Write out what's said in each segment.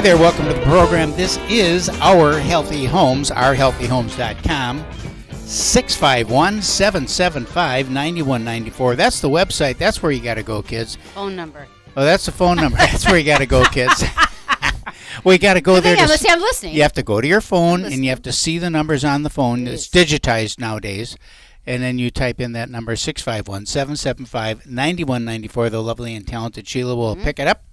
Hi there, welcome to the program. This is Our Healthy Homes, ourhealthyhomes.com, 651-775-9194. That's the website. That's where you got to go, kids. Phone number. Oh, that's the phone number. That's where you got to go, kids. We got to go there. I'm listening. You have to go to your phone, and you have to see the numbers on the phone. It's digitized nowadays. And then you type in that number, 651-775-9194. The lovely and talented Sheila will pick it up.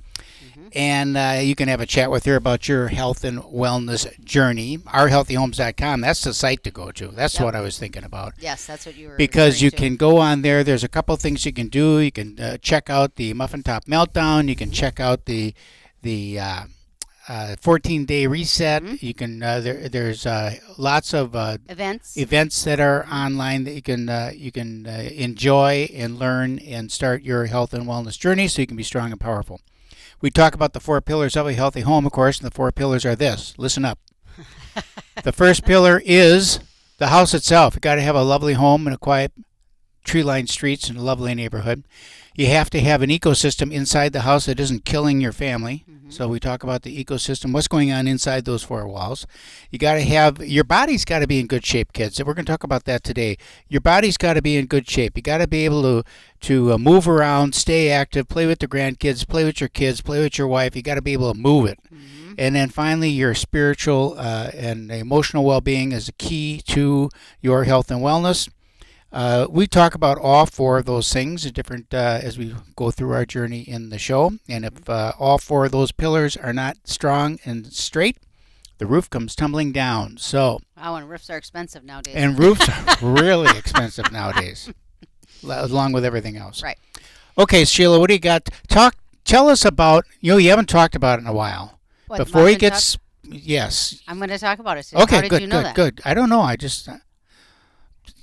And you can have a chat with her about your health and wellness journey. Ourhealthyhomes.com, that's the site to go to. That's what I was thinking about. Yes, that's what you were Because you can go on there. There's a couple things you can do. You can check out the Muffin Top Meltdown. You can check out the 14-day reset. You can there's lots of events that are online that you can enjoy and learn and start your health and wellness journey so you can be strong and powerful. We talk about the 4 pillars of a healthy home, of course, and the 4 pillars are this. Listen up. The first pillar is the house itself. You've got to have a lovely home and a quiet, tree-lined streets and a lovely neighborhood. You have to have an ecosystem inside the house that isn't killing your family. So we talk about the ecosystem, what's going on inside those 4 walls. You got to have, your body's got to be in good shape, kids. We're going to talk about that today. Your body's got to be in good shape. You got to be able to move around, stay active, play with the grandkids, play with your kids, play with your wife. You got to be able to move it. And then finally, your spiritual and emotional well-being is a key to your health and wellness. We talk about all 4 of those things different as we go through our journey in the show. And if all 4 of those pillars are not strong and straight, the roof comes tumbling down. So, wow, and roofs are expensive nowadays. And roofs are really expensive nowadays, along with everything else. Right. Okay, Sheila, what do you got? Tell us about, you haven't talked about it in a while. What, before he gets, yes. I'm going to talk about it soon. Okay, How did you know that? good. I don't know. I just...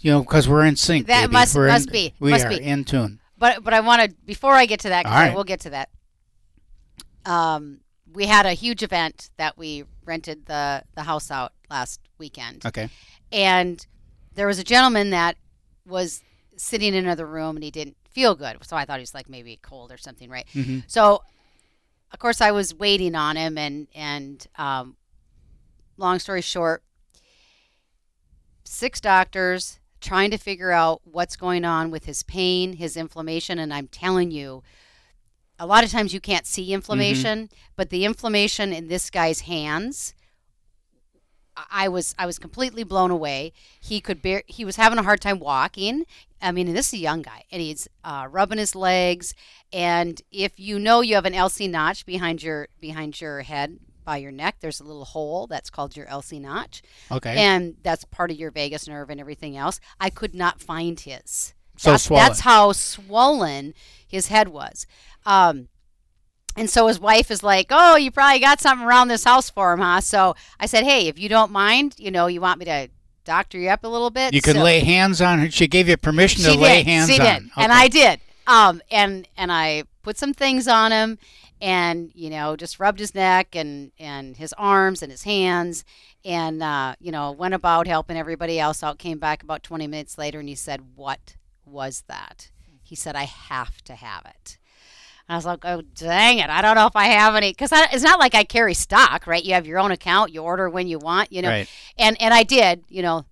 because we're in sync. That baby. must We be in tune. But I want to, before I get to that, because right. I will get to that. We had a huge event that we rented the house out last weekend. Okay. And there was a gentleman that was sitting in another room and he didn't feel good. So I thought he was like maybe cold or something, right? So, of course, I was waiting on him and long story short, 6 doctors trying to figure out what's going on with his pain, his inflammation, and I'm telling you, a lot of times you can't see inflammation, but the inflammation in this guy's hands, I was completely blown away. He was having a hard time walking. I mean, and this is a young guy, and he's rubbing his legs. And if you know you have an LC notch behind your head, by your neck, there's a little hole that's called your LC notch. Okay. And that's part of your vagus nerve and everything else. I could not find his. So swollen. That's how swollen his head was. And so his wife is like, oh, you probably got something around this house for him, huh? So I said, hey, if you don't mind, you want me to doctor you up a little bit. You could lay hands on her. She gave you permission to lay hands on. She did. Okay. And I did. And I put some things on him. And, just rubbed his neck and his arms and his hands and, went about helping everybody else out, came back about 20 minutes later, and he said, what was that? He said, I have to have it. And I was like, oh, dang it. I don't know if I have any, because it's not like I carry stock, right? You have your own account. You order when you want, Right. And I did,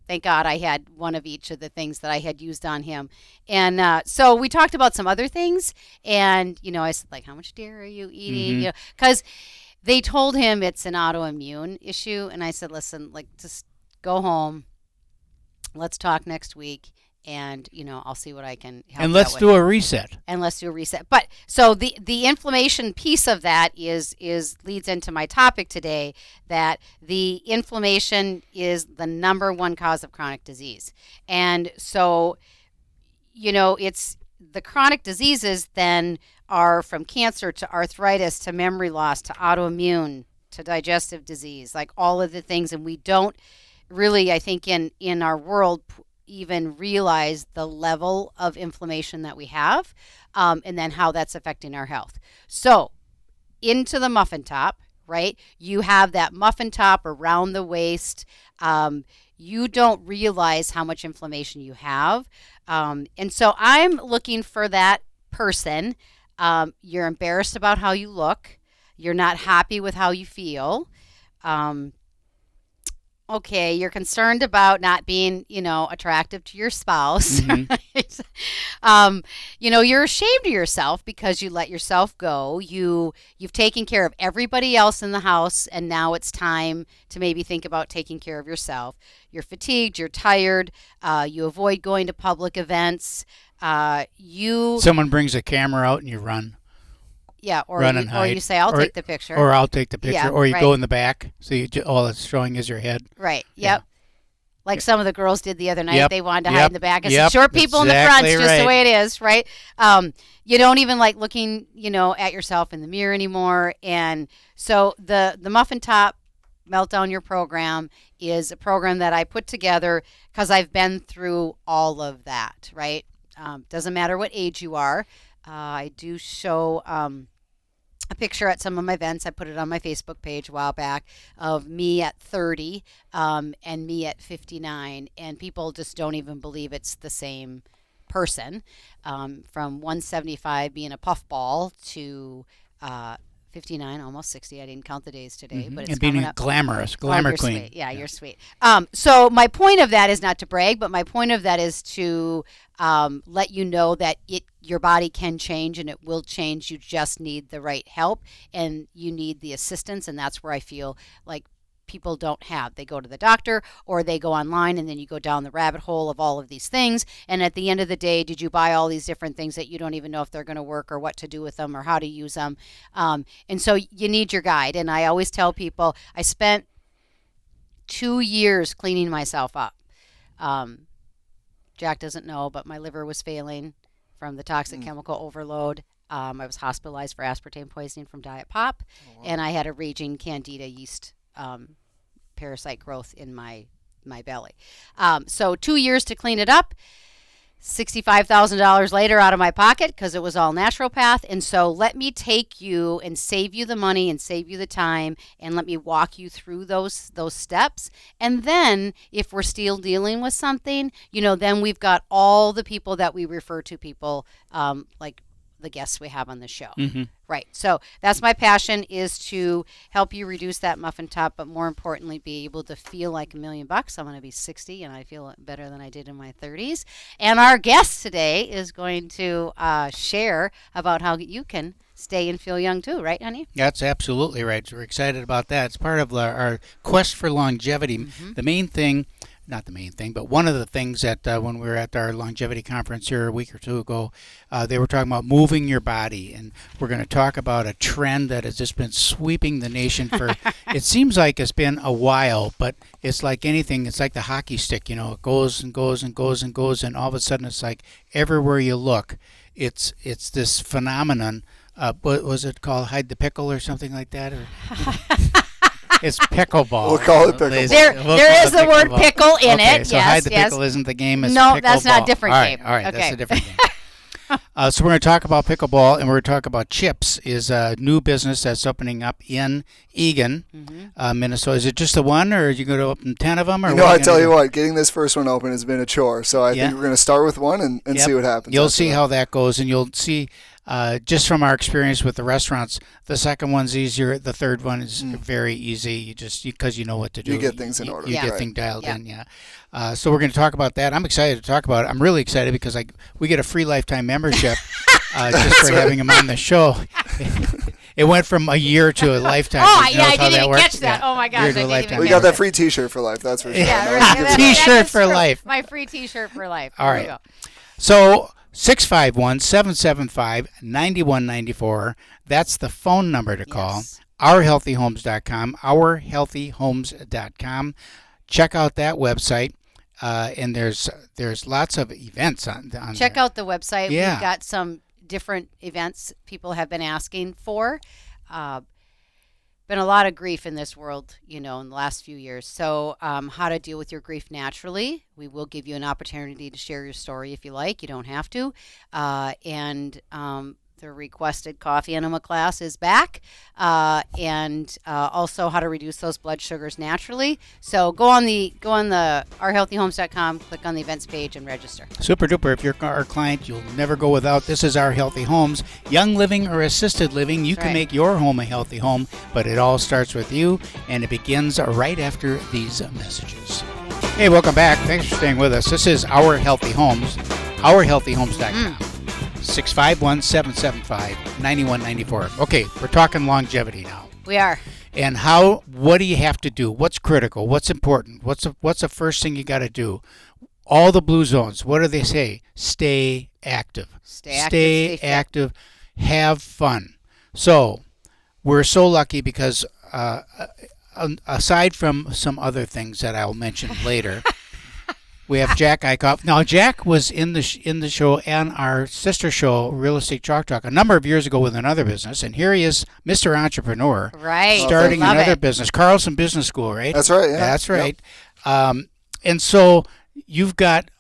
thank God I had one of each of the things that I had used on him. And so we talked about some other things. And, I said, like, how much dairy are you eating? Because they told him it's an autoimmune issue. And I said, listen, like, just go home. Let's talk next week. And, I'll see what I can help. And let's do a reset. But so the inflammation piece of that leads into my topic today, that the inflammation is the number 1 cause of chronic disease. And so, it's the chronic diseases then are from cancer to arthritis to memory loss to autoimmune to digestive disease, like all of the things. And we don't really, I think, in our world even realize the level of inflammation that we have, and then how that's affecting our health. So into the muffin top, right? You have that muffin top around the waist. You don't realize how much inflammation you have. And so I'm looking for that person. You're embarrassed about how you look. you're not happy with how you feel. Okay, you're concerned about not being, attractive to your spouse. You're ashamed of yourself because you let yourself go. You've taken care of everybody else in the house, and now it's time to maybe think about taking care of yourself. You're fatigued. You're tired. You avoid going to public events. Someone brings a camera out and you run. Yeah, or you say, I'll take the picture. Or I'll take the picture. Yeah, or you go in the back, so all it's showing is your head. Right, yep. Yeah. Like some of the girls did the other night. Yep. They wanted to hide in the back. And short people exactly in the front, just the way it is, right? You don't even like looking, at yourself in the mirror anymore. And so the Muffin Top Melt Down Your program is a program that I put together because I've been through all of that, right? Doesn't matter what age you are. I do show a picture at some of my events. I put it on my Facebook page a while back of me at 30 and me at 59, and people just don't even believe it's the same person. From 175 being a puffball to 59, almost 60. I didn't count the days today, but it's and being coming up. glamour You're queen. Sweet. Yeah, you're sweet. So my point of that is not to brag, but my point of that is to let you know that your body can change and it will change. You just need the right help and you need the assistance, and that's where I feel like people don't have. They go to the doctor or they go online, and then you go down the rabbit hole of all of these things. And at the end of the day, did you buy all these different things that you don't even know if they're going to work or what to do with them or how to use them? And so you need your guide. And I always tell people I spent 2 years cleaning myself up. Jack doesn't know, but my liver was failing from the toxic chemical overload. I was hospitalized for aspartame poisoning from Diet Pop, and I had a raging candida yeast parasite growth in my belly. So 2 years to clean it up, $65,000 later out of my pocket because it was all naturopath. And so let me take you and save you the money and save you the time, and let me walk you through those steps. And then if we're still dealing with something, then we've got all the people that we refer to, people like the guests we have on the show. Right. So that's my passion, is to help you reduce that muffin top, but more importantly, be able to feel like $1 million. I'm going to be 60 and I feel better than I did in my 30s. And our guest today is going to share about how you can stay and feel young too. Right, honey? That's absolutely right. So we're excited about that. It's part of our quest for longevity. The main thing, not the main thing, but one of the things that when we were at our longevity conference here a week or two ago, they were talking about moving your body, and we're going to talk about a trend that has just been sweeping the nation for, it seems like it's been a while, but it's like anything, it's like the hockey stick, it goes and goes and goes and goes, and all of a sudden it's like everywhere you look, it's this phenomenon. What was it called? Hide the pickle or something like that? Or it's pickleball. We'll call it pickleball. There is the word pickle in it. So hide the pickle isn't the game. It's no, pickleball. That's not a different game. All right, okay. That's a different game. So we're going to talk about pickleball, and we're going to talk about Chips, is a new business that's opening up in Eagan, Minnesota. Is it just the one, or are you going to open 10 of them? Or I tell you what, getting this first one open has been a chore. So I think we're going to start with one and see what happens. You'll see how that goes, and you'll see just from our experience with the restaurants, the second one's easier. The third one is very easy. You just because you know what to do. You get things in order. You get things dialed in. Yeah. So we're going to talk about that. I'm excited to talk about it. I'm really excited because we get a free lifetime membership just for having him on the show. It went from a year to a lifetime. Oh, yeah, I didn't even catch that. Oh, my gosh. We got that free T-shirt for life, that's for sure. Yeah, T-shirt for life. My free T-shirt for life. All right. So 651-775-9194. That's the phone number to call. Yes. OurHealthyHomes.com. OurHealthyHomes.com. Check out that website. And there's lots of events on Check there. out the website. Yeah. We've got some different events people have been asking for. Been a lot of grief in this world, in the last few years. So how to deal with your grief naturally. We will give you an opportunity to share your story if you like. You don't have to. And the requested coffee enema class is back, and also how to reduce those blood sugars naturally. So go on the ourhealthyhomes.com, click on the events page, and register. Super duper. If you're our client, you'll never go without. This is Our Healthy Homes. Young living or assisted living, you can make your home a healthy home, but it all starts with you, and it begins right after these messages. Hey, welcome back. Thanks for staying with us. This is Our Healthy Homes, ourhealthyhomes.com. 651-775-9194. Okay, we're talking longevity now. We are. And what do you have to do? What's critical? What's important? What's the first thing you got to do? All the blue zones, what do they say? Stay active. Stay active. Have fun. So, we're so lucky because aside from some other things that I'll mention later, we have Jack Eickhof. Now, Jack was in the show and our sister show, Real Estate Chalk Talk, a number of years ago with another business, and here he is, Mr. Entrepreneur, starting another business, Carlson Business School, right? That's right. Yeah. That's right. Yep. And so you've got.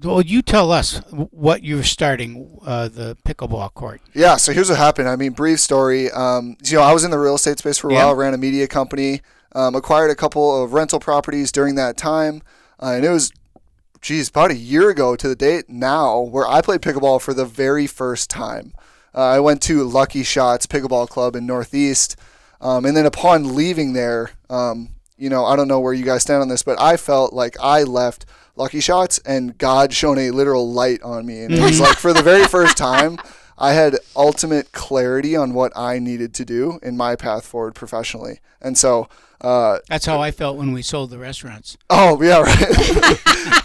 Well, you tell us what you're starting the pickleball court. Yeah, so here's what happened. I mean, brief story. I was in the real estate space for a while, ran a media company, acquired a couple of rental properties during that time, and it was, about a year ago to the date now where I played pickleball for the very first time. I went to Lucky Shots Pickleball Club in Northeast, and then upon leaving there, I don't know where you guys stand on this, but I felt like I left Lucky Shots and God shone a literal light on me. And it was like for the very first time, I had ultimate clarity on what I needed to do in my path forward professionally. And so that's how I felt when we sold the restaurants. Oh, yeah, right.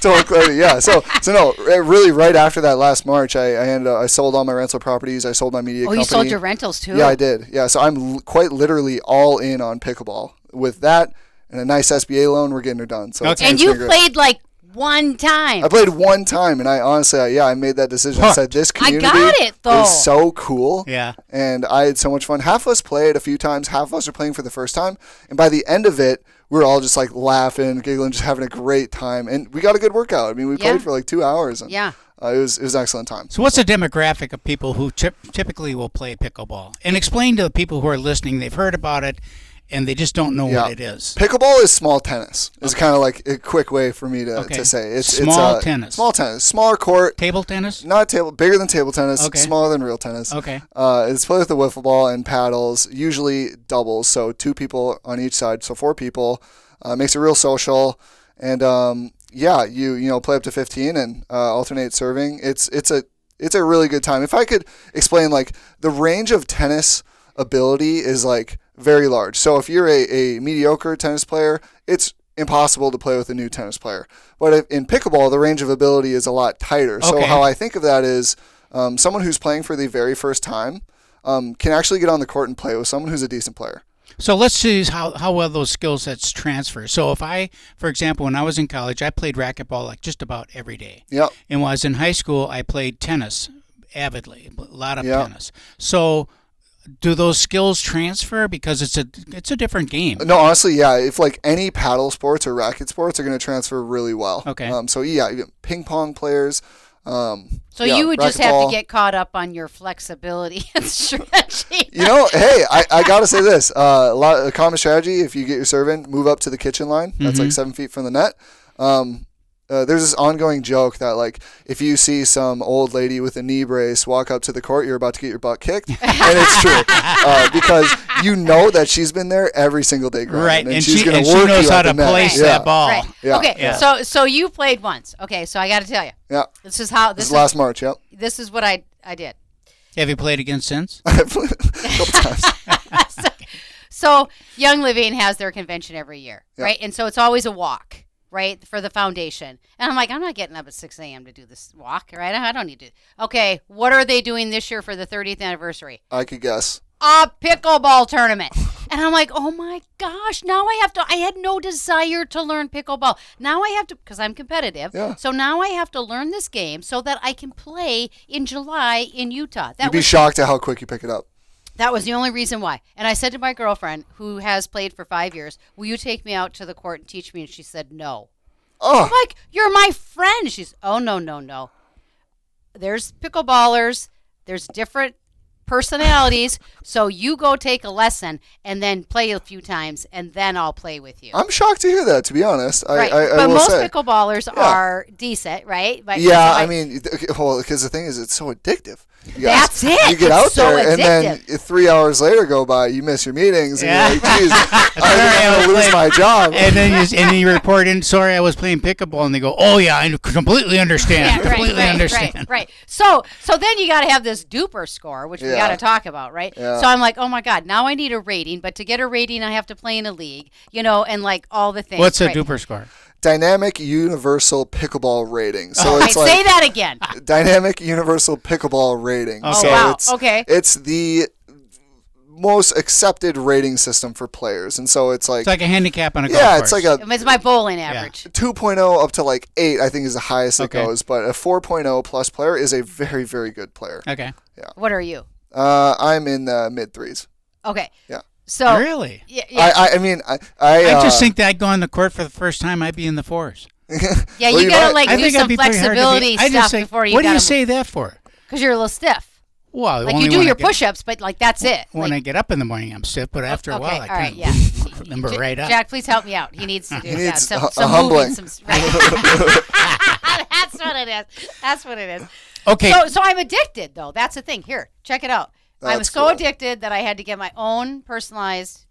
Total clarity, yeah. So no, really right after that last March, I sold all my rental properties. I sold my media company. Oh, you sold your rentals too? Yeah, I did. Yeah, so I'm quite literally all in on pickleball. With that and a nice SBA loan, we're getting her done. So and you played like one time. I played one time, and I honestly, I made that decision. I said, this community is so cool. Yeah. And I had so much fun. Half of us played a few times. Half of us are playing for the first time. And by the end of it, we were all just like laughing, giggling, just having a great time. And we got a good workout. I mean, we played for like 2 hours. And, it was an excellent time. So what's the demographic of people who typically will play pickleball? And explain to the people who are listening, they've heard about it, and they just don't know what it is. Pickleball is small tennis. It's kind of like a quick way for me to say. It's tennis. Small tennis. Smaller court. Table tennis? Not bigger than table tennis. Okay. Smaller than real tennis. Okay. It's played with the wiffle ball and paddles, usually doubles, so 2 people on each side, so 4 people. Makes it real social. And you play up to 15 and alternate serving. It's a really good time. If I could explain, like, the range of tennis ability is like very large. So if you're a mediocre tennis player, it's impossible to play with a new tennis player. But in pickleball, the range of ability is a lot tighter. Okay. So how I think of that is someone who's playing for the very first time can actually get on the court and play with someone who's a decent player. So let's see how well those skill sets transfer. So if for example, when I was in college, I played racquetball like just about every day. Yep. And when I was in high school, I played tennis avidly, a lot of tennis. So do those skills transfer because it's a different game? No, honestly, yeah. If like any paddle sports or racket sports are going to transfer really well. Okay. Ping pong players. You would just have to get caught up on your flexibility and stretching. Hey, I gotta say this. A common strategy: if you get your serve in, move up to the kitchen line. That's like 7 feet from the net. There's this ongoing joke that, like, if you see some old lady with a knee brace walk up to the court, you're about to get your butt kicked. And it's true. Because you know that she's been there every single day grinding. Right, and she's she knows how to place that ball. Right. Yeah. Okay, yeah. So you played once. Okay, so I got to tell you. Yeah. This is last March, yep. This is what I did. Have you played again since? I've played a couple times. So Young Living has their convention every year, right? And so it's always a walk. Right, for the foundation. And I'm like, I'm not getting up at 6 a.m. to do this walk, right? I don't need to. Okay, what are they doing this year for the 30th anniversary? I could guess. A pickleball tournament. And I'm like, oh my gosh, now I had no desire to learn pickleball. Now I have to, because I'm competitive. Yeah. So now I have to learn this game so that I can play in July in Utah. You'd be shocked at how quick you pick it up. That was the only reason why. And I said to my girlfriend, who has played for 5 years, will you take me out to the court and teach me? And she said, no. Oh. I'm like, you're my friend. She's, oh, no. There's pickleballers. There's different personalities. So you go take a lesson and then play a few times, and then I'll play with you. I'm shocked to hear that, to be honest. Right. I but will most say. pickleballers are decent, right? But yeah, I mean, well, because the thing is, it's so addictive. That's it. You get out it's so there, and then 3 hours later go by, you miss your meetings, and you're like, geez, I'm going to lose my job. And then you report in, sorry, I was playing pickleball, and they go, oh, yeah, I completely understand. Right. So then you got to have this duper score, which we got to talk about, right? Yeah. So I'm like, oh, my God, now I need a rating, but to get a rating, I have to play in a league, and like all the things. What's a duper score? Dynamic Universal Pickleball Rating. So it's like, say that again. Dynamic Universal Pickleball Rating. Oh, so wow. Okay. It's the most accepted rating system for players, and so it's like a handicap on a golf course. It's my bowling average. 2.0 up to like 8, I think, is the highest it goes. But a 4.0 plus player is a very, very good player. Okay. Yeah. What are you? I'm in the mid 3s. Okay. Yeah. So really? Yeah. I mean, I just think that I'd go on the court for the first time, I'd be in the 4s. Yeah, you gotta do some flexibility stuff before you. What do you say that for? Because you're a little stiff. Well, like you do your push-ups, but like that's it. When I get up in the morning, I'm stiff, but after a while, I kind of remember right up. Jack, please help me out. He needs to do some humbling. Moving. That's what it is. That's what it is. Okay. So I'm addicted, though. That's the thing. Here, check it out. I was so addicted that I had to get my own personalized.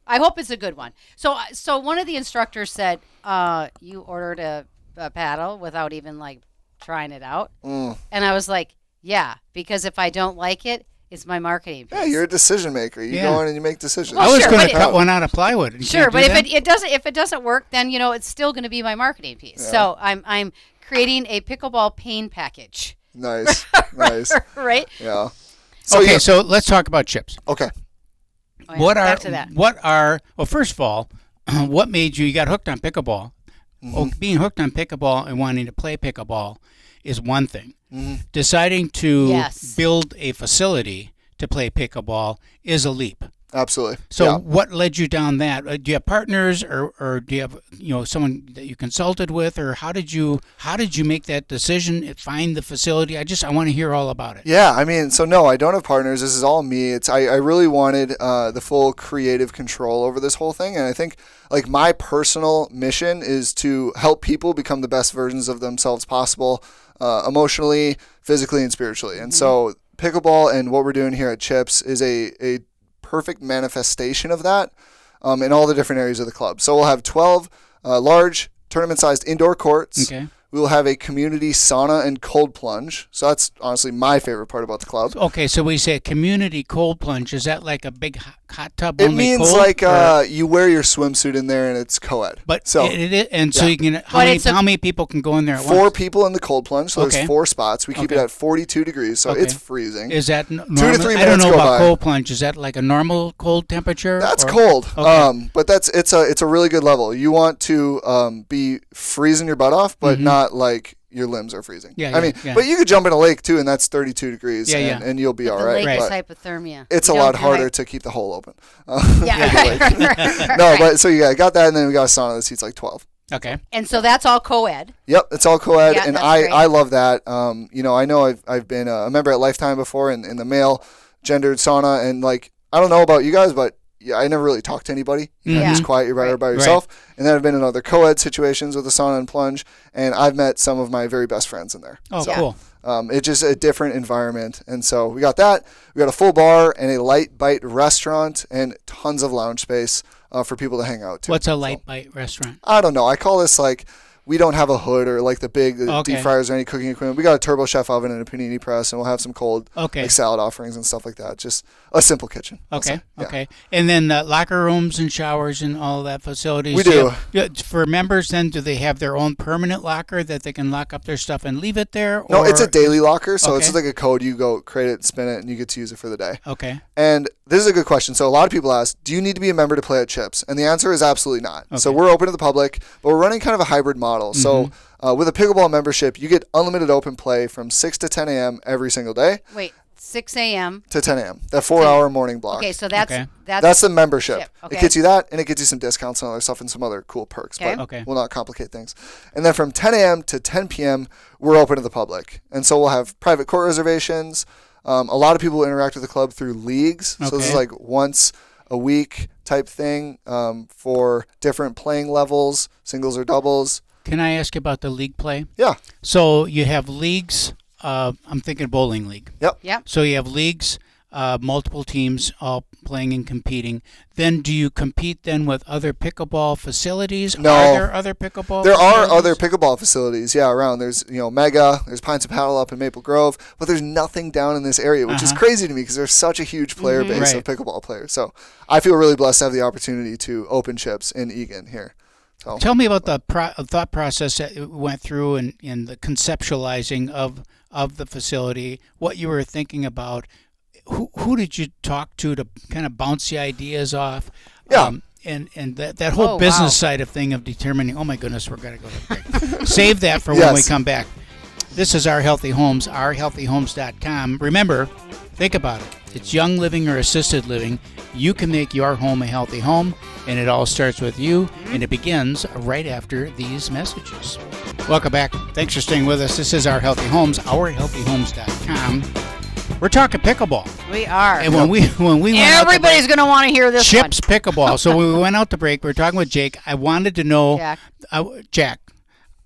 I hope it's a good one. So one of the instructors said, "You ordered a paddle without even like trying it out," and I was like, "Yeah, because if I don't like it, it's my marketing piece." Yeah, you're a decision maker. You go in and you make decisions. Well, I was going to cut one out of plywood. Sure, but if it doesn't work, then it's still going to be my marketing piece. Yeah. So I'm creating a pickleball pain package. Nice. Right? Yeah. So let's talk about chips. Okay. Oh, yeah. Well, first of all, what made you got hooked on pickleball? Mm-hmm. Well, being hooked on pickleball and wanting to play pickleball is one thing. Mm-hmm. Deciding to build a facility to play pickleball is a leap. Absolutely. So what led you down that? Do you have partners or do you have someone that you consulted with, or how did you make that decision, find the facility? I want to hear all about it. Yeah, I mean, so no, I don't have partners. This is all me. I really wanted the full creative control over this whole thing, and I think like my personal mission is to help people become the best versions of themselves possible, emotionally, physically, and spiritually. And so pickleball and what we're doing here at Chips is a perfect manifestation of that in all the different areas of the club. So we'll have 12 large tournament-sized indoor courts. Okay. We will have a community sauna and cold plunge. So that's honestly my favorite part about the club. Okay, so we say community cold plunge. Is that like a big hot tub? It only means cold, like you wear your swimsuit in there and it's co-ed. But so you can how many people can go in there at once? 4 people in the cold plunge. So there's 4 spots. We keep it at 42 degrees, so it's freezing. Is that normal? 2 to 3 minutes I don't know go about by. cold plunge. Is that like a normal cold temperature? That's cold. Okay. But it's a really good level. You want to be freezing your butt off, but not like your limbs are freezing. But you could jump in a lake too, and that's 32 degrees, and you'll be all right. The lake is hypothermia. It's a lot harder to keep the hole open. Right. No, but so you got that, and then we got a sauna that seats like 12. Okay. And so that's all co-ed. Yep, it's all co-ed, and I great. love that. I know I've been a member at Lifetime before in the male gendered sauna, and like I don't know about you guys, but I never really talked to anybody. You're just quiet. You're right by yourself. Right. And then I've been in other co-ed situations with the sauna and plunge, and I've met some of my very best friends in there. Oh, cool. It's just a different environment. And so we got that. We got a full bar and a light bite restaurant and tons of lounge space for people to hang out to. What's a light bite restaurant? I don't know. I call this like we don't have a hood or like the big deep fryers or any cooking equipment. We got a turbo chef oven and a panini press, and we'll have some cold like salad offerings and stuff like that. Just a simple kitchen. Okay. And then locker rooms and showers and all that facilities. We do. For members, then, do they have their own permanent locker that they can lock up their stuff and leave it there? No, it's a daily locker, so it's just like a code. You go create it, spin it, and you get to use it for the day. Okay. And this is a good question. So a lot of people ask, do you need to be a member to play at Chips? And the answer is absolutely not. Okay. So we're open to the public, but we're running kind of a hybrid model. So with a pickleball membership, you get unlimited open play from 6 to 10 a.m. every single day. Wait, 6 a.m. to 10 a.m. That 4-hour morning block. Okay, so that's the membership. Okay. It gets you that, and it gets you some discounts and other stuff and some other cool perks. Okay. But we'll not complicate things. And then from 10 a.m. to 10 p.m., we're open to the public. And so we'll have private court reservations. A lot of people interact with the club through leagues. So this is like once a week type thing for different playing levels, singles or doubles. Can I ask you about the league play? Yeah. So you have leagues. I'm thinking bowling league. Yep. So you have leagues, multiple teams all playing and competing. Then do you compete then with other pickleball facilities? No. Are there other pickleball There facilities? are other pickleball facilities, around. There's, Mega, there's Pints of Paddle up in Maple Grove, but there's nothing down in this area, which is crazy to me because there's such a huge player base of pickleball players. So I feel really blessed to have the opportunity to open chips in Eagan here. So. Tell me about the thought process that it went through in the conceptualizing of the facility, what you were thinking about. Who did you talk to kind of bounce the ideas off? Yeah. And that whole business side of thing of determining, oh my goodness, we're going to go to break. Save that for when we come back. This is Our Healthy Homes, ourhealthyhomes.com. Remember, think about it. It's young living or assisted living. You can make your home a healthy home, and it all starts with you, and it begins right after these messages. Welcome back. Thanks for staying with us. This is Our Healthy Homes, ourhealthyhomes.com. We're talking pickleball. We are. And when we went everybody's going to want to hear this Chips pickleball. So when we went out to break, we were talking with Jake. I wanted to know, Jack.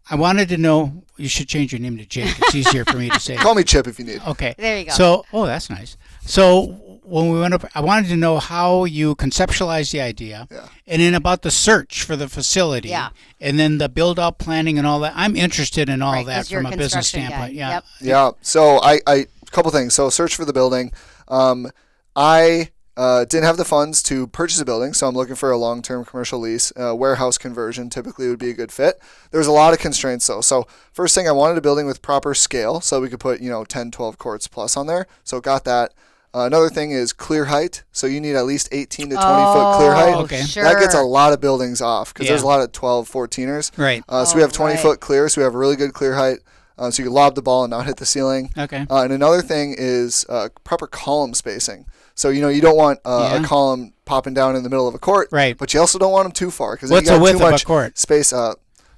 I wanted to know. You should change your name to Jake. It's easier for me to say. Call me Chip if you need. Okay. There you go. So, that's nice. So when we went up, I wanted to know how you conceptualized the idea, and then about the search for the facility, and then the build-out planning and all that. I'm interested in all that from a business standpoint. Yep. Yeah. So a couple things. So search for the building. I didn't have the funds to purchase a building, so I'm looking for a long-term commercial lease. Warehouse conversion typically would be a good fit. There's a lot of constraints, though. So first thing, I wanted a building with proper scale, so we could put 10, 12 courts plus on there. So got that. Another thing is clear height. So you need at least 18 to 20 foot clear height. Okay. Sure. That gets a lot of buildings off because there's a lot of 12, 14ers. Right. So we have 20 foot clear, so we have really good clear height. So you can lob the ball and not hit the ceiling. Okay. And another thing is proper column spacing. So, you don't want a column popping down in the middle of a court. Right. But you also don't want them too far. What's the width of a court? Space.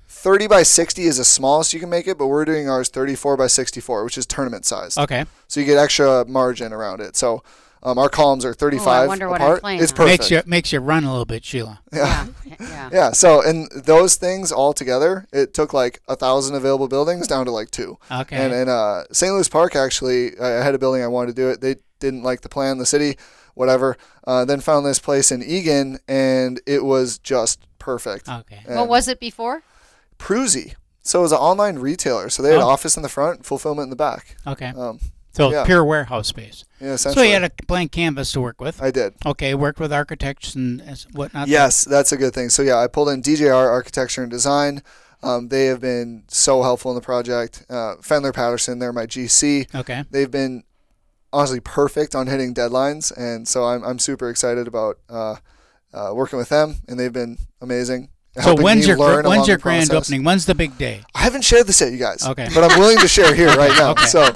30 by 60 is the smallest you can make it, but we're doing ours 34 by 64, which is tournament size. Okay. So you get extra margin around it. So our columns are 35 apart. It's perfect. Makes you run a little bit, Sheila. Yeah. Yeah. So, and those things all together, it took like 1,000 available buildings down to like 2. Okay. And in St. Louis Park, actually, I had a building I wanted to do it. They didn't like the plan, the city, whatever. Then found this place in Eagan, and it was just perfect. Okay. And what was it before? Pruzy. So it was an online retailer. So they had an office in the front, fulfillment in the back. Okay. Pure warehouse space. Yeah, essentially. So you had a blank canvas to work with. I did. Okay, worked with architects and whatnot. Yes, that's a good thing. So I pulled in DJR Architecture and Design. They have been so helpful in the project. Fendler Patterson, they're my GC. Okay. They've been honestly perfect on hitting deadlines, and so I'm super excited about working with them, and they've been amazing. So when's your grand opening? When's the big day? I haven't shared this yet, you guys. Okay. But I'm willing to share here right now. Okay. So,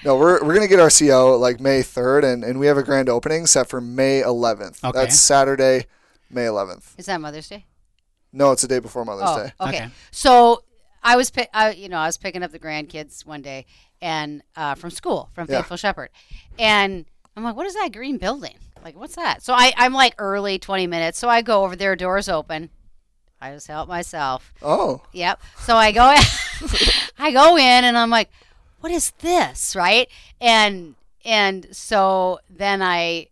no, we're going to get our CO like May 3rd, and we have a grand opening set for May 11th. Okay. That's Saturday, May 11th. Is that Mother's Day? No, it's the day before Mother's Day. Okay. So I was picking up the grandkids one day and from school, from Faithful Shepherd. And I'm like, what is that green building? Like, what's that? So I'm like early, 20 minutes. So I go over there, doors open. I just help myself. Oh. Yep. So I go in and I'm like, what is this? Right. And so then I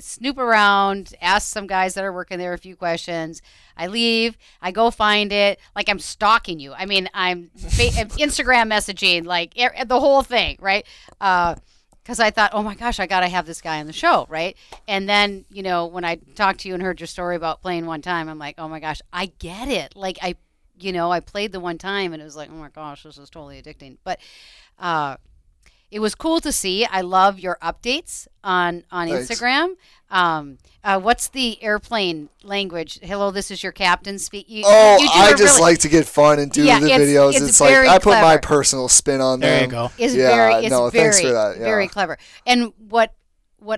snoop around, ask some guys that are working there a few questions. I leave. I go find it. Like I'm stalking you. I mean, I'm Instagram messaging, like the whole thing. Right. Because I thought, oh my gosh, I got to have this guy on the show, right? And then, when I talked to you and heard your story about playing one time, I'm like, oh my gosh, I get it. Like I played the one time and it was like, oh my gosh, this is totally addicting. But it was cool to see. I love your updates on Thanks. Instagram. What's the airplane language? Hello, this is your captain speak. I just like to get fun and do the videos. It's like I put my personal spin on them. There you go. Thanks for that. Very clever. And what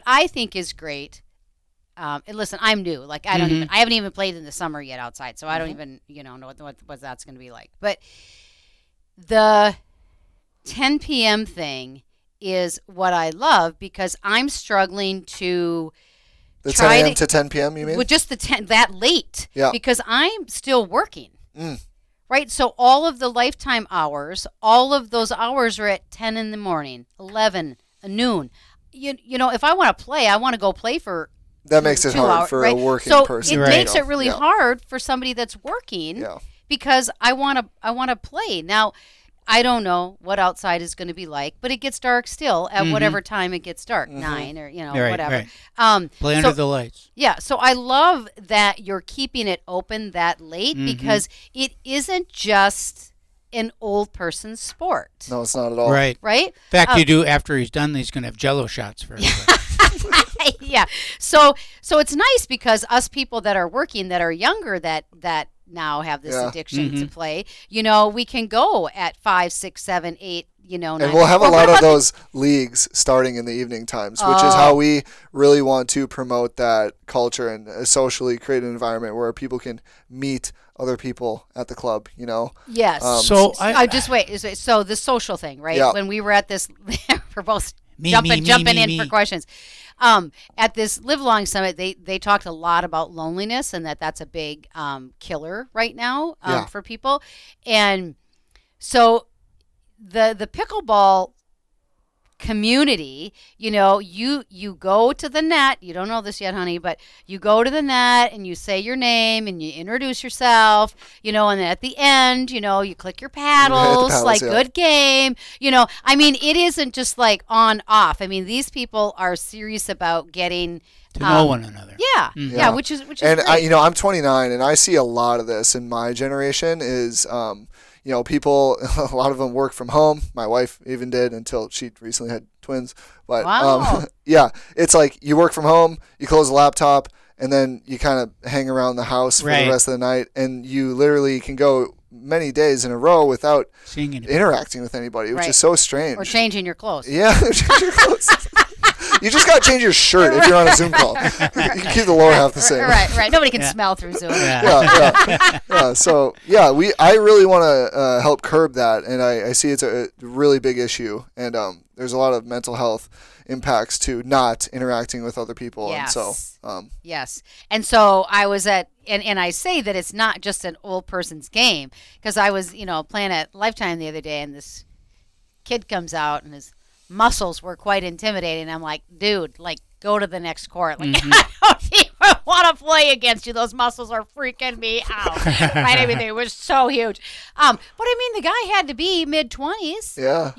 I think is great. And listen, I'm new. Like I haven't even played in the summer yet outside, so I don't even know what that's going to be like. But the 10 p.m. thing is what I love, because I'm struggling to the 10 a.m. to 10 p.m. you mean? With just the 10 that late. Yeah. Because I'm still working. Right? So all of the lifetime hours, all of those hours are at 10 in the morning, 11, noon. You know, if I want to play, I want to go play for that makes it hard hours, for right? a working so person. So it makes it really yeah. hard for somebody that's working, yeah. because I want to play. Now, I don't know what outside is going to be like, but it gets dark still at whatever time it gets dark, 9 or whatever. Right. Play under the lights. Yeah, so I love that you're keeping it open that late, because it isn't just an old person's sport. No, it's not at all. Right? In fact, you do, after he's done, he's going to have Jello shots for everybody. Yeah. So it's nice, because us people that are working, that are younger, that now have this addiction to play, we can go at 5, 6, 7, 8, 9. And we'll have a lot of those leagues starting in the evening times, which is how we really want to promote that culture and socially create an environment where people can meet other people at the club, Yes. So I just wait. So the social thing, right? Yeah. When we were at this, we're both jumping in for questions. At this Live Long Summit, they talked a lot about loneliness, and that's a big killer right now for people. And so the pickleball community, you go to the net. You don't know this yet, honey, but you go to the net and you say your name and you introduce yourself, and then at the end, you click your paddles, good game. I mean, it isn't just like on off. I mean, these people are serious about getting to know one another. Yeah, which is and great. I'm 29, and I see a lot of this in my generation. Is people, a lot of them work from home. My wife even did, until she recently had twins. But wow. It's like you work from home, you close the laptop, and then you kind of hang around the house for the rest of the night, and you literally can go many days in a row without interacting with anybody, which is so strange. Or changing your clothes. Yeah, change your clothes. You just got to change your shirt if you're on a Zoom call. You can keep the lower half the same. Right. Nobody can smell through Zoom. Yeah. So, I really want to help curb that, and I see it's a really big issue, and there's a lot of mental health impacts to not interacting with other people. Yes. And so, yes. And so I was at, and I say that it's not just an old person's game, because I was, playing at Lifetime the other day, and this kid comes out, and his muscles were quite intimidating. I'm like, dude, go to the next court. I don't even want to play against you. Those muscles are freaking me out. Right? I mean, they were so huge. But I mean, the guy had to be mid-20s. Yeah.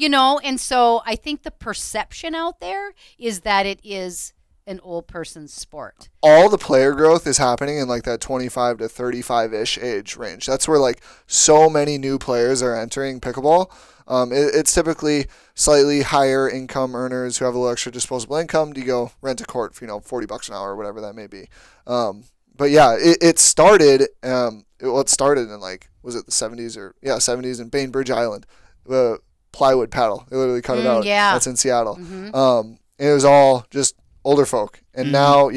And so I think the perception out there is that it is an old person's sport. All the player growth is happening in that 25 to 35-ish age range. That's where so many new players are entering pickleball. It's typically slightly higher income earners who have a little extra disposable income to go rent a court for $40 an hour or whatever that may be. But yeah, it started. It started in was it the 70s or 70s in Bainbridge Island, the plywood paddle. They literally cut it out. Yeah, that's in Seattle. And it was all just older folk, and now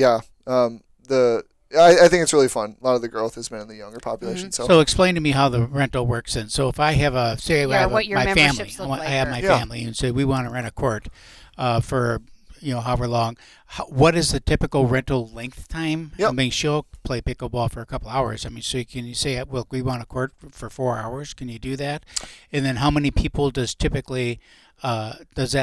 I think it's really fun. A lot of the growth has been in the younger population. So explain to me how the rental works then. So if I have I have my family, I have my family, and say we want to rent a court for however long. What is the typical rental length time? Yep. I mean, she'll play pickleball for a couple hours. I mean, so can you say, well, we want a court for 4 hours? Can you do that? And then how many people does that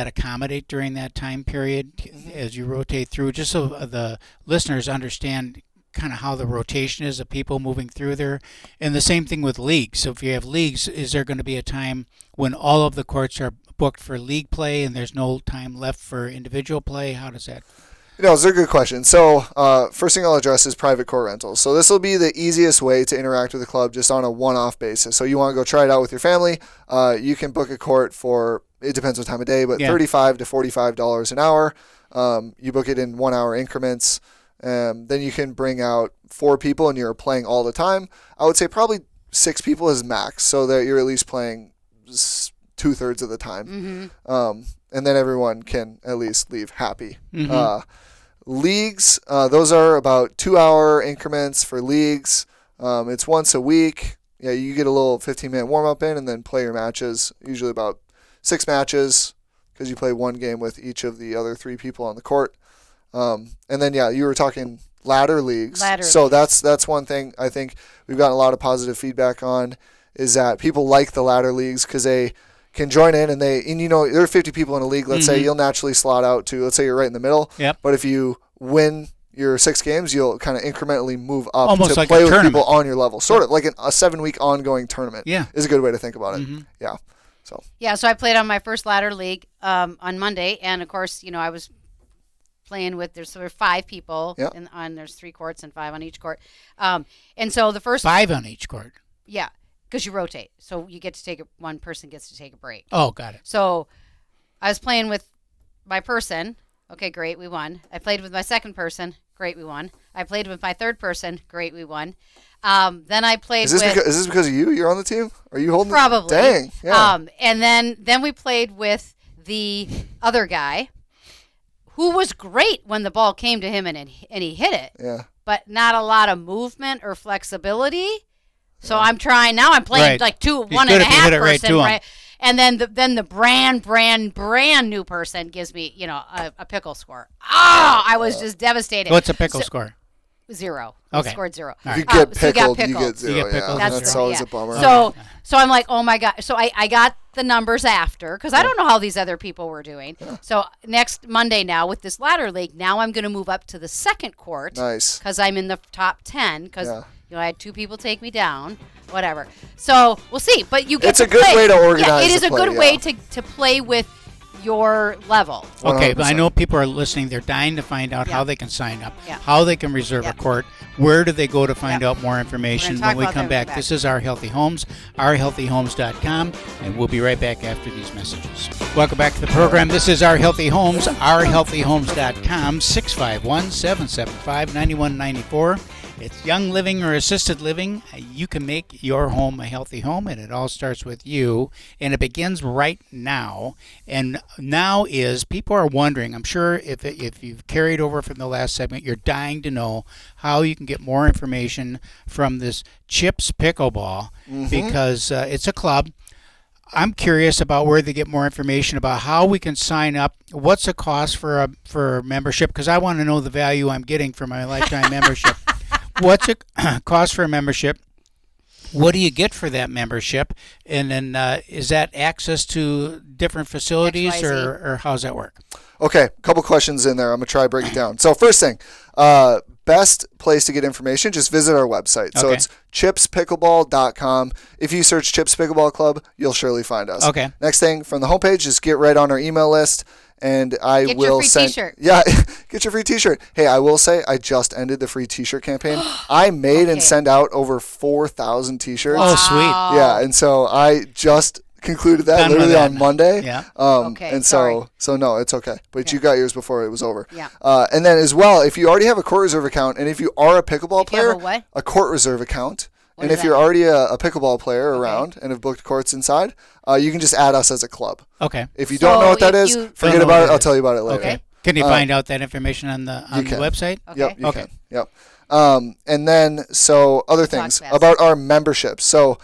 accommodate during that time period as you rotate through? Just so the listeners understand kind of how the rotation is of people moving through there. And the same thing with leagues. So if you have leagues, is there going to be a time when all of the courts are booked for league play and there's no time left for individual play? How does that? It's a good question. So first thing I'll address is private court rentals. So this will be the easiest way to interact with the club just on a one-off basis. So you want to go try it out with your family, you can book a court for, it depends what time of day, but $35 to $45 an hour. You book it in 1 hour increments. Then you can bring out 4 people and you're playing all the time. I would say probably 6 people is max, so that you're at least playing 2/3 of the time. And then everyone can at least leave happy. Leagues, those are about 2 hour increments for leagues. It's once a week. Yeah, you get a little 15-minute warm-up in and then play your matches, usually about 6 matches. because you play one game with each of the other 3 people on the court. And then, you were talking ladder leagues. So that's one thing I think we've gotten a lot of positive feedback on, is that people like the ladder leagues because they can join in and there are 50 people in a league. Let's say you'll naturally slot out to, let's say you're right in the middle. Yep. But if you win your 6 games, you'll kind of incrementally move up almost to like play a with tournament. people on your level. Sort of like a 7-week ongoing tournament. Yeah. Is a good way to think about it. Yeah. So I played on my first ladder league on Monday, and of course, I was playing with, there's 5 people, and there's 3 courts and 5 on each court. And so the first 5 on each court. Yeah, because you rotate, so you get to take one person gets to take a break. Oh, got it. So I was playing with my person. Okay, great, we won. I played with my second person. Great, we won. I played with my third person. Great, we won. Then I played is this because of you? You're on the team? Are you holding probably? Dang. Yeah. And then we played with the other guy, who was great when the ball came to him and he hit it. Yeah. But not a lot of movement or flexibility. So I'm trying now. I'm playing like 1.5 person, right? And then the brand new person gives me, a pickle score. Oh, I was just devastated. What's a pickle score? 0. Okay. Scored 0. If you get pickled, you you get 0. You get pickled. That's always a bummer. So I'm like, oh my God. So I got the numbers after, because I don't know how these other people were doing. Yeah. So next Monday now with this ladder league, now I'm going to move up to the second court. Nice. Because I'm in the top 10, because I had 2 people take me down, whatever. So we'll see. But you get it's to a good way to organize. It is a good way to play with your level. Okay, but I know people are listening. They're dying to find out how they can sign up, how they can reserve a court, where do they go to find out more information. When we come back, this is Our Healthy Homes, ourhealthyhomes.com, and we'll be right back after these messages. Welcome back to the program. This is Our Healthy Homes, ourhealthyhomes.com, 651-775-9194. It's young living or assisted living. You can make your home a healthy home, and it all starts with you, and it begins right now. And now is, people are wondering, I'm sure if you've carried over from the last segment, you're dying to know how you can get more information from this Chips Pickleball, because it's a club. I'm curious about where they get more information about how we can sign up. What's the cost for a membership? Because I want to know the value I'm getting for my lifetime membership. What's it cost for a membership? What do you get for that membership? And then is that access to different facilities, or how does that work? Okay, a couple questions in there. I'm going to try to break it down. So first thing, best place to get information, just visit our website. Okay. So it's chipspickleball.com. If you search Chips Pickleball Club, you'll surely find us. Okay. Next thing, from the homepage, just get right on our email list. And I will send. Get your free T-shirt. Yeah, get your free T-shirt. Hey, I will say I just ended the free T-shirt campaign. I made and sent out over 4,000 T-shirts. Oh, sweet. Yeah, and so I just concluded that literally on Monday. Yeah. And so no, it's okay. But you got yours before it was over. Yeah. And then as well, if you already have a court reserve account, and if you are a pickleball player, a court reserve account. And if you're already a pickleball player around and have booked courts inside, you can just add us as a club. Okay. If you don't know what that is, forget about it. I'll tell you about it later. Okay. Can you find out that information on the website? Okay. Yep, you can. Yep. And then, so other things about our memberships. So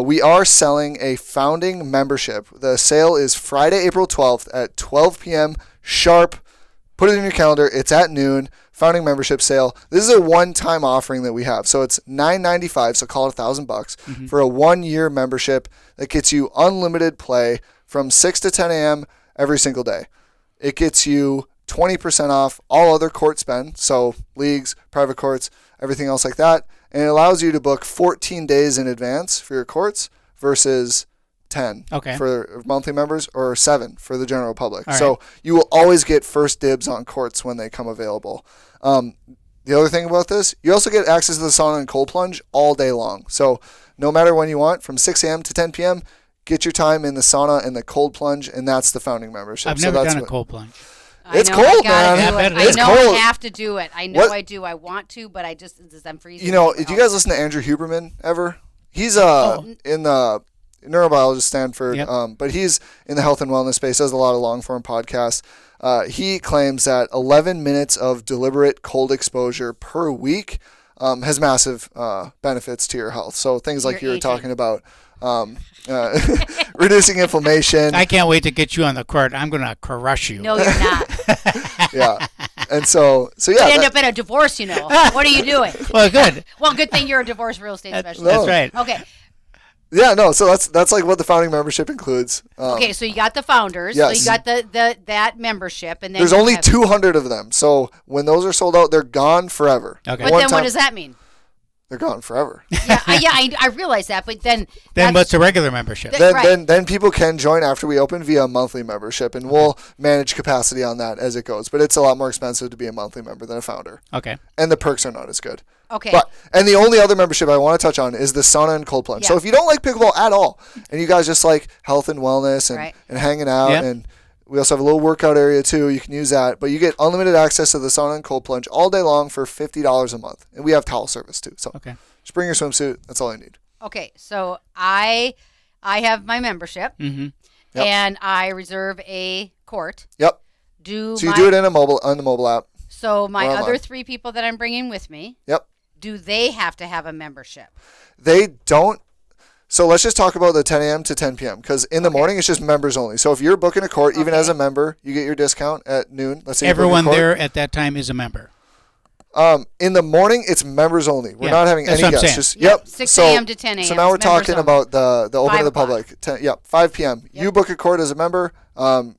we are selling a founding membership. The sale is Friday, April 12th at 12 p.m. sharp. Put it in your calendar. It's at noon. Founding membership sale. This is a one-time offering that we have. So it's $9.95, so call it $1,000 for a 1-year membership that gets you unlimited play from 6 to 10 a.m. every single day. It gets you 20% off all other court spend, so leagues, private courts, everything else like that. And it allows you to book 14 days in advance for your courts versus 10 for monthly members, or 7 for the general public. So you will always get first dibs on courts when they come available. The other thing about this, you also get access to the sauna and cold plunge all day long. So no matter when you want, from 6 a.m. to 10 p.m., get your time in the sauna and the cold plunge, and that's the founding membership. I've never done a cold plunge. It's cold, man. I know I have to do it. I know I do. I want to, but I'm freezing. You know, did you guys listen to Andrew Huberman ever? He's in the neurobiologist Stanford, but he's in the health and wellness space, does a lot of long-form podcasts. He claims that 11 minutes of deliberate cold exposure per week has massive benefits to your health. So things like you were talking about, reducing inflammation. I can't wait to get you on the court. I'm going to crush you. No, you're not. Yeah. And so yeah. You'd end up in a divorce, What are you doing? Well, good. Well, good thing you're a divorce real estate specialist. That's right. Okay. Yeah, no, so that's like what the founding membership includes. Okay, so you got the founders. Yes. So you got the that membership, and then there's only 200 of them. So when those are sold out, they're gone forever. Okay. But then what does that mean? They're gone forever. I realize that, but then what's a regular membership? Then people can join after we open via a monthly membership, and we'll manage capacity on that as it goes. But it's a lot more expensive to be a monthly member than a founder. Okay. And the perks are not as good. Okay. And the only other membership I want to touch on is the sauna and cold plunge. Yeah. So if you don't like pickleball at all, and you guys just like health and wellness and hanging out, and we also have a little workout area too, you can use that. But you get unlimited access to the sauna and cold plunge all day long for $50 a month. And we have towel service too. So just bring your swimsuit. That's all I need. Okay. So I have my membership, and I reserve a court. Yep. Do you do it on the mobile app. So my other 3 people that I'm bringing with me. Yep. Do they have to have a membership? They don't. So let's just talk about the 10 a.m. to 10 p.m. because in the morning it's just members only. So if you're booking a court, even as a member, you get your discount at noon. Let's say everyone there at that time is a member. In the morning, it's members only. We're not having any guests. Just, 6 a.m. to 10 a.m. So now we're talking about the open to the 5 public. 5 p.m. Yep. You book a court as a member.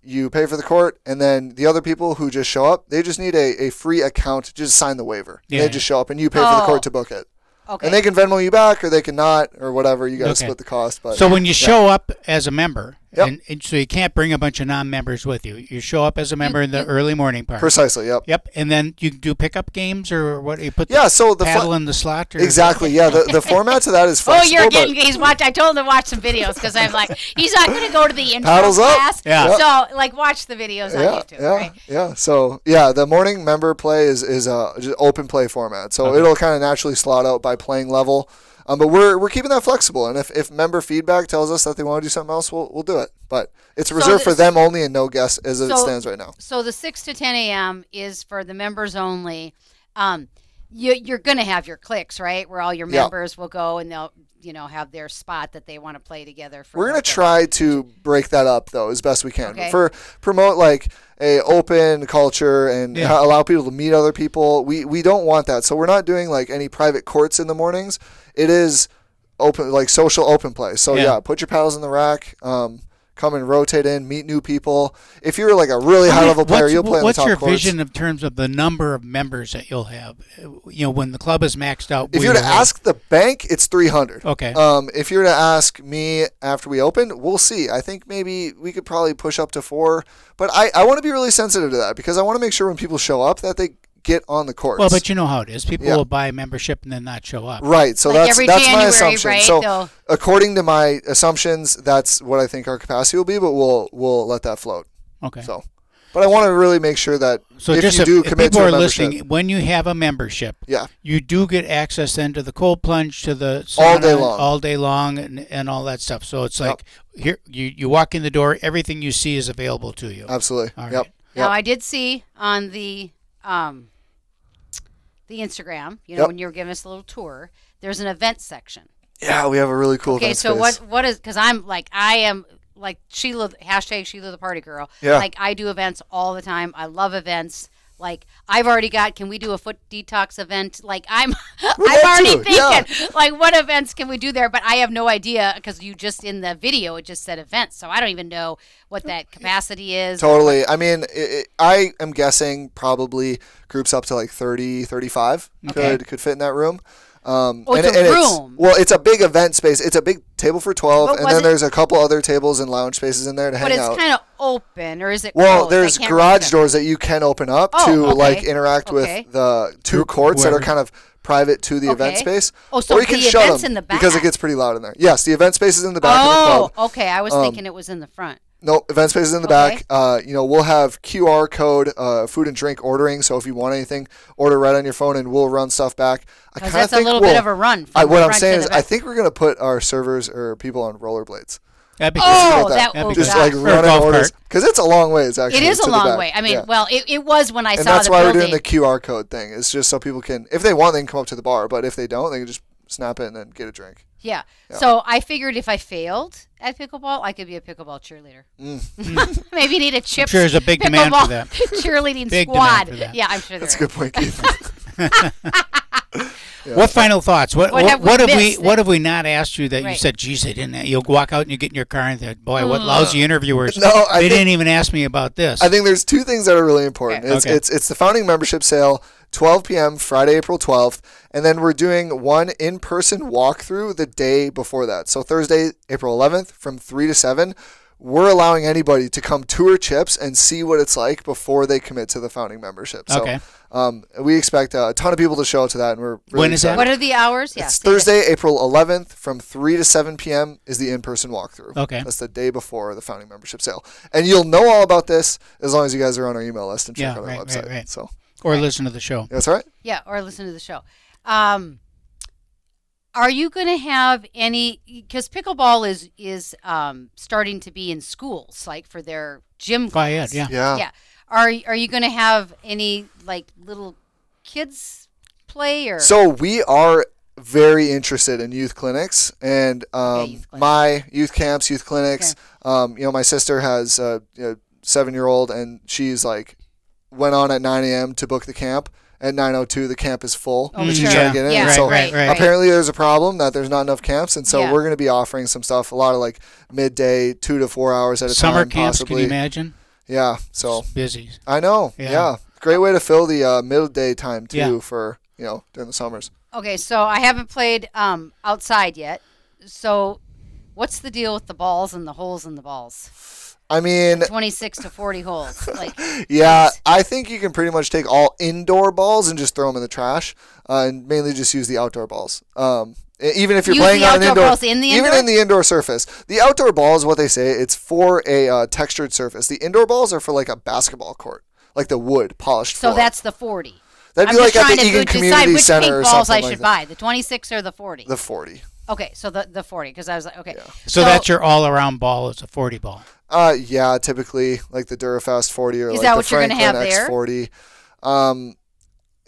You pay for the court, and then the other people who just show up, they just need a free account to just sign the waiver. Yeah. They just show up, and you pay for the court to book it. Okay. And they can Venmo you back, or they can not, or whatever. You got to split the cost. But so when you show up as a member, and so you can't bring a bunch of non-members with you. You show up as a member in the early morning part. Precisely. Yep. Yep. And then you do pickup games, or what? You put so the paddle in the slot. Or exactly. Yeah. The format to that is flexible. Oh, you're getting. I told him to watch some videos because I'm like, he's not going to go to the intro Paddles class. Up. Yeah. So watch the videos on YouTube. Right? Yeah. So the morning member play is just open play format. So it'll kind of naturally slot out by playing level. But we're keeping that flexible, and if member feedback tells us that they want to do something else, we'll do it. But it's reserved for them only and no guests as it stands right now. So the 6 to 10 a.m. is for the members only. You're going to have your cliques, right, where all your members will go and they'll have their spot that they want to play together. We're going to try to break that up though as best we can. Okay. Promote like a open culture and allow people to meet other people. We don't want that. So we're not doing like any private courts in the mornings. It is open, like social open play. So put your paddles in the rack. Come and rotate in, meet new people. If you're like a really high level player, you'll play on the top courts. What's your vision in terms of the number of members that you'll have? When the club is maxed out. If you were to ask the bank, it's 300. Okay. If you were to ask me after we open, we'll see. I think maybe we could probably push up to 4. But I want to be really sensitive to that because I want to make sure when people show up that they get on the courts. Well, but you know how it is. People will buy a membership and then not show up. Right. So like that's my assumption. Right? So according to my assumptions, that's what I think our capacity will be, but we'll let that float. Okay. So, but I want to really make sure that if you do commit to a membership, listening, when you have a membership, you do get access then to the cold plunge, to the sauna all day long, and all that stuff. So it's like here you walk in the door, everything you see is available to you. Absolutely. All right. Yep. Now I did see on the Instagram, when you were giving us a little tour, there's an event section. Yeah, we have a really cool event space. Okay, so what is, because I am like Sheila, #Sheila the party girl. Yeah. Like I do events all the time. I love events. Like I've already got, can we do a foot detox event? Like I'm already thinking, like what events can we do there? But I have no idea because you just in the video, it just said events. So I don't even know what that capacity is. Totally. I mean, I am guessing probably groups up to like 30, 35 could fit in that room. It's a room. It's a big event space. It's a big table for 12, and then there's a couple other tables and lounge spaces in there to hang out. But it's kind of open, or is it Well, closed? there's garage doors that you can open up to like interact with the 2 courts that are kind of private to the event space. Oh, so or you can the shut event's them in the back. because it gets pretty loud in there. Yes, the event space is in the back of the club. Oh, okay. I was thinking it was in the front. No, event space is in the back. We'll have QR code food and drink ordering. So if you want anything, order right on your phone, and we'll run stuff back. Because that's a little bit of a run. What I'm saying is, I think we're going to put our servers or people on rollerblades. That'd be Oh, good. that Just gosh. like running orders because it's a long ways actually. It is to a the long back. way. I mean, Yeah. well, it was when I And saw that's the why building. we're doing the QR code thing. It's just so people can, if they want, they can come up to the bar. But if they don't, they can just snap it and then get a drink. Yeah. So I figured if I failed at pickleball, I could be a pickleball cheerleader. Maybe need a chip. I'm sure there's a big demand for that. Cheerleading Big squad. demand for that. Yeah, I'm sure That's a there good point, Keith. What final thoughts? What have we missed? What have we not asked you that you Right. said, geez, they didn't? You'll walk out and you get in your car and think, boy, what lousy interviewers. No, they didn't even ask me about this. I think there's two things that are really important. Okay. It's the founding membership sale, 12 p.m. Friday, April 12th, and then we're doing one in-person walkthrough the day before that. So Thursday, April 11th, from 3 to 7. We're allowing anybody to come tour Chips and see what it's like before they commit to the founding membership. So Okay. we expect a ton of people to show up to that, and we're really When is that? excited. What are the hours? Yeah, It's say that. Thursday, April 11th, from 3 to 7 p.m. is the in-person walkthrough. Okay. That's the day before the founding membership sale. And you'll know all about this as long as you guys are on our email list and check Yeah, out our right, website. right. So Or listen to the show. that's all right. Yeah, or listen to the show. Are you going to have any? Because pickleball is starting to be in schools, like for their gym class. Yeah. Yeah. Are you going to have any like little kids play or? So we are very interested in youth clinics and youth clinics. my youth camps, youth clinics. Okay. My sister has a 7-year-old and she's like went on at 9 a.m. to book the camp. At 9:02, the camp is full. Oh, but she's sure. trying to get in. Yeah, And so right. apparently there's a problem that there's not enough camps, and so Yeah. we're going to be offering some stuff, a lot of like midday, 2 to 4 hours at a Summer time, camps, possibly. can you imagine? Yeah, so It's busy. I know. Yeah. Yeah. Great way to fill the midday time too Yeah. for during the summers. Okay, so I haven't played outside yet. So, what's the deal with the balls and the holes in the balls? I mean, 26 to 40 holes. Like, yeah, I think you can pretty much take all indoor balls and just throw them in the trash, and mainly just use the outdoor balls. Even if you're Use playing the on an outdoor indoor, balls in the even indoor? in the indoor surface, the outdoor ball is what they say. It's for a textured surface. The indoor balls are for like a basketball court, like the wood polished. so floor. that's the 40. That'd I'm be like just at trying the to Eagan decide Community which Center pink or balls something I like should that. buy, the 26 or the 40. The 40. Okay, so the 40, because I was like, okay. Yeah. So that's your all-around ball. It's a 40 ball. Yeah, typically like the Durafast 40 or Is like that the what you're gonna Franklin have there? X40.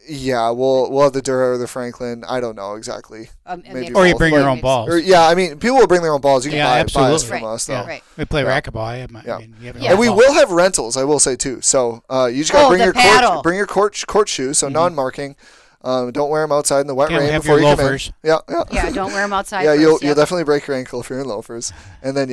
Yeah, we'll have the Dura or the Franklin. I don't know exactly. And Maybe the- Or you both, bring your but- own balls. Or, yeah, I mean, people will bring their own balls. You can Yeah, buy absolutely. us from us, though. Yeah. Right. We play Yeah. racquetball. I have my. Yeah. I mean, you have your Yeah. own And we ball. will have rentals, I will say too. So you just gotta Oh, bring the your paddle. court shoes, so non-marking. Don't wear them outside in the wet Yeah, rain have before your you come loafers. in. Yeah. Yeah, don't wear them outside. Yeah, first, you'll definitely break your ankle if you're in loafers. And then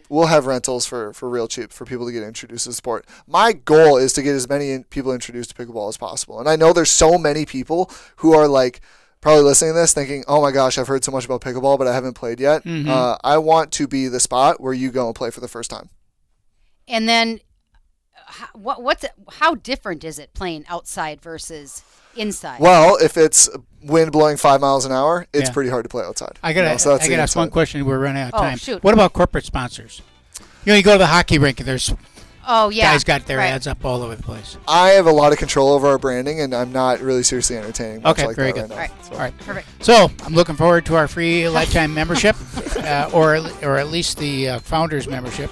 we'll have rentals for real cheap for people to get introduced to the sport. My goal is to get as many people introduced to pickleball as possible. And I know there's so many people who are like probably listening to this thinking, "Oh my gosh, I've heard so much about pickleball, but I haven't played yet." I want to be the spot where you go and play for the first time. And then, how different is it playing outside versus inside? Well, if it's wind blowing 5 miles an hour, it's Yeah. pretty hard to play outside. I gotta, So that's I the gotta ask one inside. question. We're running out of Oh, time. shoot. What about corporate sponsors? You go to the hockey rink and there's Oh yeah, guys got their right. ads up all over the place. I have a lot of control over our branding, and I'm not really seriously entertaining much Okay, like very that good. right now. All right. So- All right. Perfect. So I'm looking forward to our free lifetime membership, or at least the founders membership.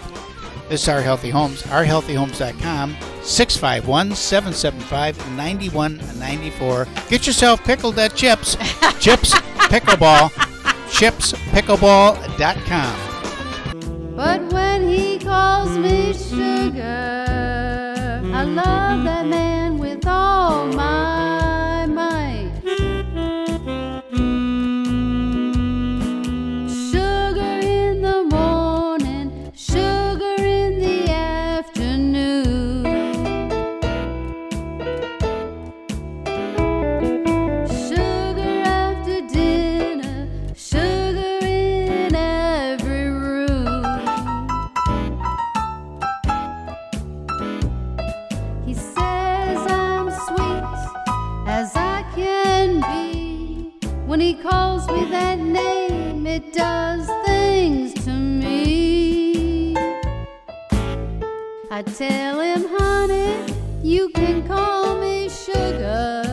This is Our Healthy Homes. OurHealthyHomes.com. 651-775-9194. Get yourself pickled at Chips. Chips Pickleball. ChipsPickleball.com. But when he calls me sugar, I love that man with all my might. Sugar in the morning, sugar in the afternoon. Sugar after dinner, sugar in every room. He says I'm sweet as I can be. When he calls me that name, it does things to me. I tell him, honey, you can call me sugar.